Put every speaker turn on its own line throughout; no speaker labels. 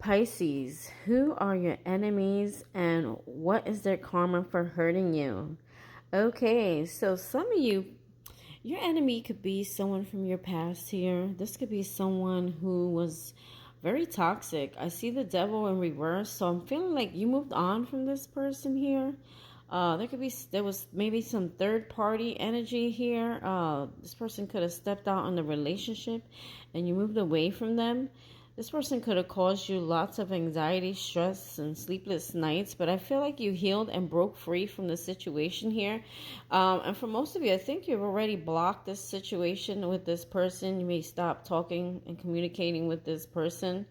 Pisces, who are your enemies and what is their karma for hurting you? Okay, so some of you, your enemy could be someone from your past here. This could be someone who was very toxic. I see the devil in reverse, so I'm feeling like you moved on from this person here. There was maybe some third party energy here. This person could have stepped out on the relationship and you moved away from them. This person could have caused you lots of anxiety, stress, and sleepless nights, but I feel like you healed and broke free from the situation here. And for most of you, I think you've already blocked this situation with this person. You may stop talking and communicating with this person.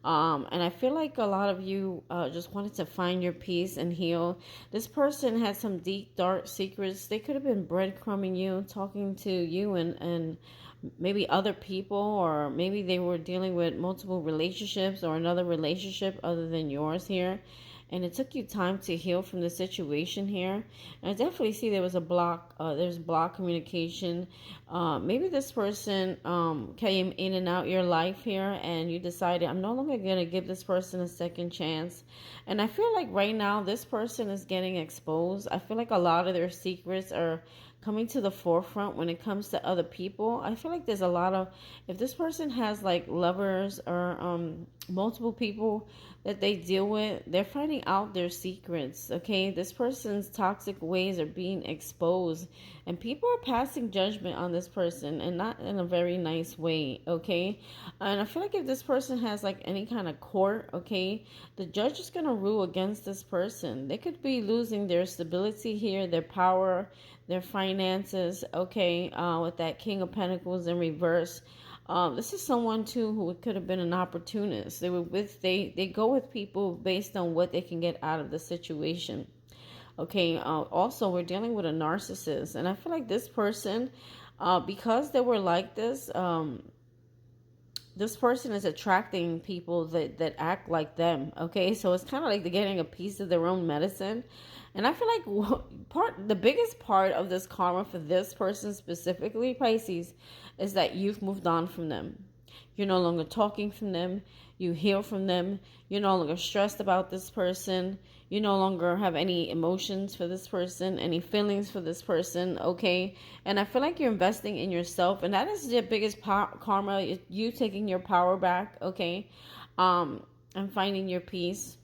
And I feel like a lot of you just wanted to find your peace and heal. This person had some deep, dark secrets. They could have been breadcrumbing you, talking to you and maybe other people, or maybe they were dealing with multiple relationships or another relationship other than yours here. And it took you time to heal from the situation here. And I definitely see there was a block. There's block communication. Maybe this person came in and out your life here, and you decided, I'm no longer going to give this person a second chance. And I feel like right now this person is getting exposed. I feel like a lot of their secrets are coming to the forefront when it comes to other people. I feel like there's a lot of, if this person has like lovers or multiple people that they deal with, they're finding out their secrets. Okay, this person's toxic ways are being exposed, and people are passing judgment on this person, and not in a very nice way. Okay, and I feel like if this person has like any kind of court, okay, the judge is gonna rule against this person. They could be losing their stability here, their power, their finances. Okay, with that King of Pentacles in reverse. This is someone too who could have been an opportunist. They go with people based on what they can get out of the situation. Okay. Also, we're dealing with a narcissist, and I feel like this person, because they were like this, this person is attracting people that act like them. Okay, so it's kind of like they're getting a piece of their own medicine. And I feel like the biggest part of this karma for this person specifically, Pisces, is that you've moved on from them. You're no longer talking from them. You heal from them. You're no longer stressed about this person. You no longer have any emotions for this person, any feelings for this person, okay? And I feel like you're investing in yourself, and that is the biggest karma, you taking your power back, okay? And finding your peace.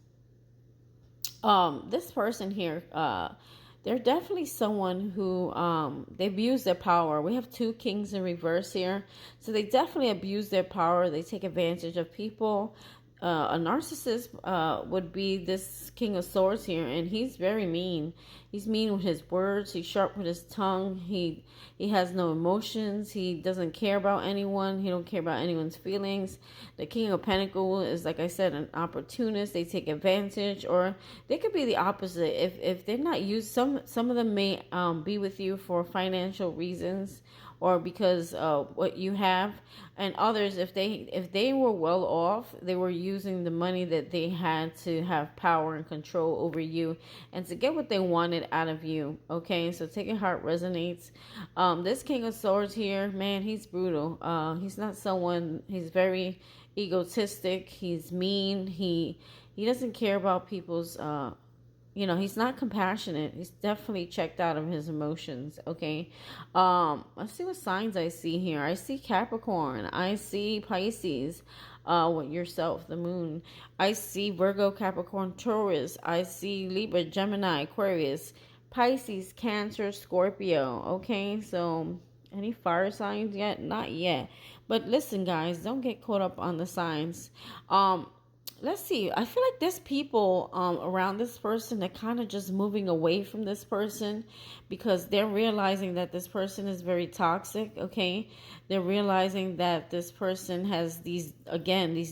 This person here, they're definitely someone who they abuse their power. We have two kings in reverse here, so they definitely abuse their power. They take advantage of people. A narcissist would be this King of Swords here, and he's very mean. He's mean with his words. He's sharp with his tongue. He has no emotions. He doesn't care about anyone. He don't care about anyone's feelings. The King of Pentacles is, like I said, an opportunist. They take advantage, or they could be the opposite. If they're not used, some of them may be with you for financial reasons, or because what you have, and others, if they were well off, they were using the money that they had to have power and control over you and to get what they wanted out of you. Okay, so Taking Heart resonates. This King of Swords here, man, he's brutal. He's not someone, he's very egotistic, he's mean, he doesn't care about people's he's not compassionate. He's definitely checked out of his emotions. Okay. Let's see what signs I see here. I see Capricorn. I see Pisces. With yourself, the moon. I see Virgo, Capricorn, Taurus. I see Libra, Gemini, Aquarius, Pisces, Cancer, Scorpio. Okay. So any fire signs yet? Not yet. But listen, guys, don't get caught up on the signs. Let's see. I feel like there's people around this person that kind of just moving away from this person because they're realizing that this person is very toxic. Okay, they're realizing that this person has these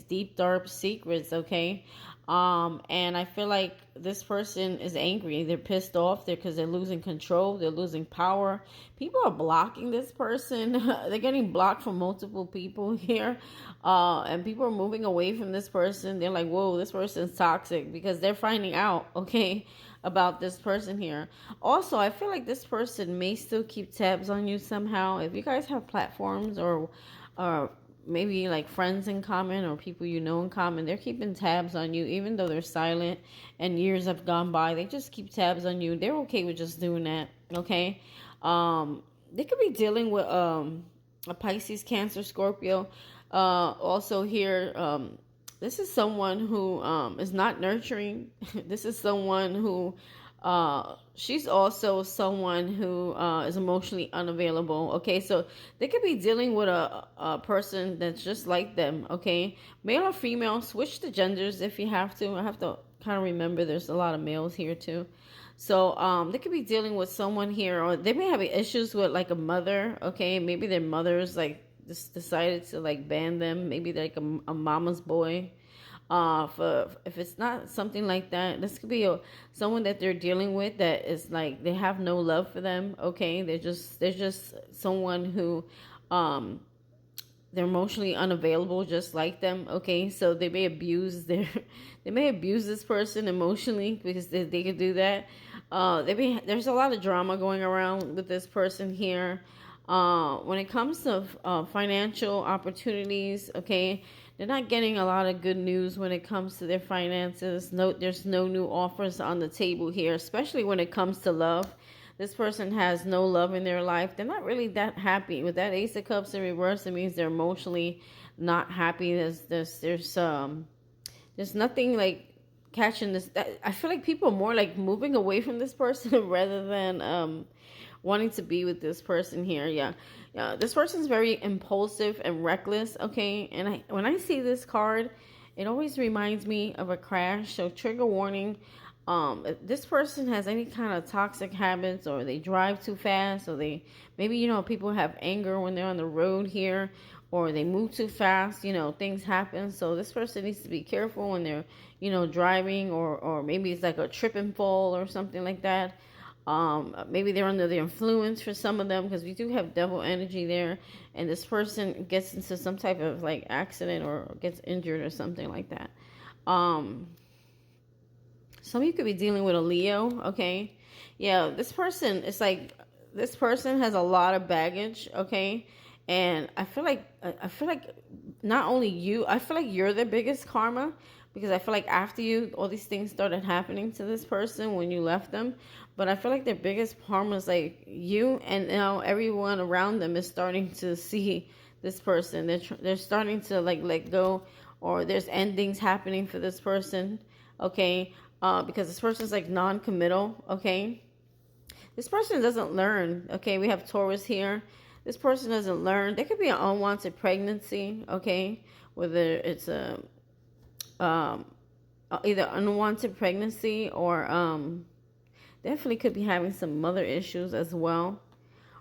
deep dark secrets. Okay, and I feel like this person is angry. They're pissed off because they're losing control. They're losing power. People are blocking this person. They're getting blocked from multiple people here. And people are moving away from this person. They're like, whoa, this person's toxic, because they're finding out, okay, about this person here. Also, I feel like this person may still keep tabs on you somehow. If you guys have platforms or maybe like friends in common or people you know in common. They're keeping tabs on you, even though they're silent and years have gone by. They just keep tabs on you. They're okay with just doing that. Okay. They could be dealing with a Pisces, Cancer, Scorpio. Also here, this is someone who is not nurturing. This is someone who she's also someone who is emotionally unavailable. Okay, so they could be dealing with a person that's just like them. Okay, male or female, switch the genders if you have to. I have to kind of remember there's a lot of males here too. So they could be dealing with someone here, or they may have issues with like a mother. Okay, maybe their mother's like just decided to like ban them. Maybe they're like a mama's boy. For if it's not something like that, this could be someone that they're dealing with that is like they have no love for them. Okay, they're just someone who they're emotionally unavailable just like them. Okay, so they may abuse their they may abuse this person emotionally because they could do that. There's a lot of drama going around with this person here. When it comes to financial opportunities, okay, they're not getting a lot of good news when it comes to their finances. No, there's no new offers on the table here, especially when it comes to love. This person has no love in their life. They're not really that happy. With that Ace of Cups in reverse, it means they're emotionally not happy. There's nothing like catching this. I feel like people are more like moving away from this person rather than wanting to be with this person here. Yeah, this person's very impulsive and reckless. Okay, and when I see this card, it always reminds me of a crash. So trigger warning. If this person has any kind of toxic habits, or they drive too fast, or they maybe people have anger when they're on the road here, or they move too fast. Things happen. So this person needs to be careful when they're driving, or maybe it's like a trip and fall or something like that. Maybe they're under the influence for some of them, because we do have devil energy there, and this person gets into some type of like accident or gets injured or something like that. Some of you could be dealing with a Leo. Okay, yeah, this person, it's like this person has a lot of baggage. Okay, and I feel like not only you, I feel like you're the biggest karma, because I feel like after you, all these things started happening to this person when you left them. But I feel like their biggest karma is like you, and now everyone around them is starting to see this person. They're starting to like let go, or there's endings happening for this person. Okay, because this person's like non-committal. Okay, this person doesn't learn. Okay, we have Taurus here. This person doesn't learn. There could be an unwanted pregnancy. Okay, whether it's a um, either unwanted pregnancy, or definitely could be having some mother issues as well.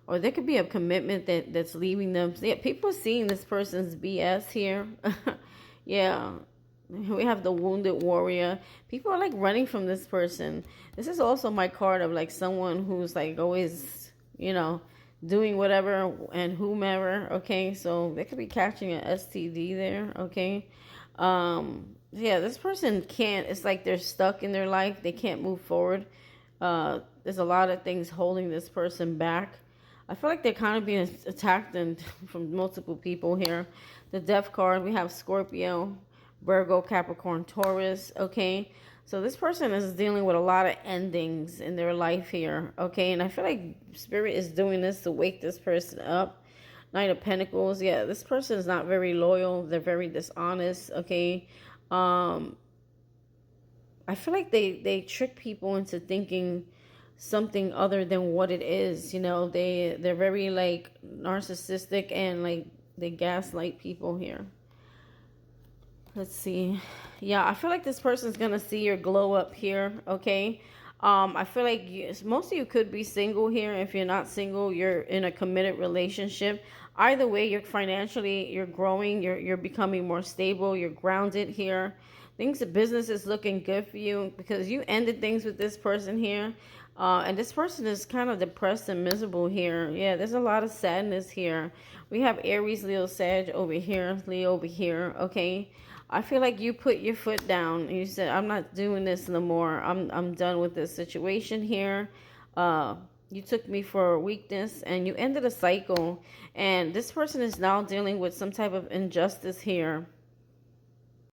Or there could be a commitment that's leaving them. So yeah, people are seeing this person's BS here. Yeah. We have the wounded warrior. People are like running from this person. This is also my card of like someone who's like always, doing whatever and whomever. Okay, so they could be catching an STD there. Okay, yeah, this person can't. It's like they're stuck in their life. They can't move forward. There's a lot of things holding this person back. I feel like they're kind of being attacked and from multiple people here. The Death card, we have Scorpio, Virgo, Capricorn, Taurus. Okay, so this person is dealing with a lot of endings in their life here. Okay, and I feel like Spirit is doing this to wake this person up. Knight of Pentacles. Yeah, this person is not very loyal. They're very dishonest. Okay, I feel like they trick people into thinking something other than what it is. They're very like narcissistic, and like they gaslight people here. Let's see. Yeah, I feel like this person's gonna see your glow up here. Okay. I feel like most of you could be single here. If you're not single, you're in a committed relationship. Either way, you're growing, you're becoming more stable, you're grounded here. The business is looking good for you, because you ended things with this person here. And this person is kind of depressed and miserable here. Yeah, there's a lot of sadness here. We have Aries, Leo, Sag over here, Leo over here. Okay. I feel like you put your foot down and you said, I'm not doing this no more. I'm done with this situation here. You took me for weakness and you ended a cycle. And this person is now dealing with some type of injustice here.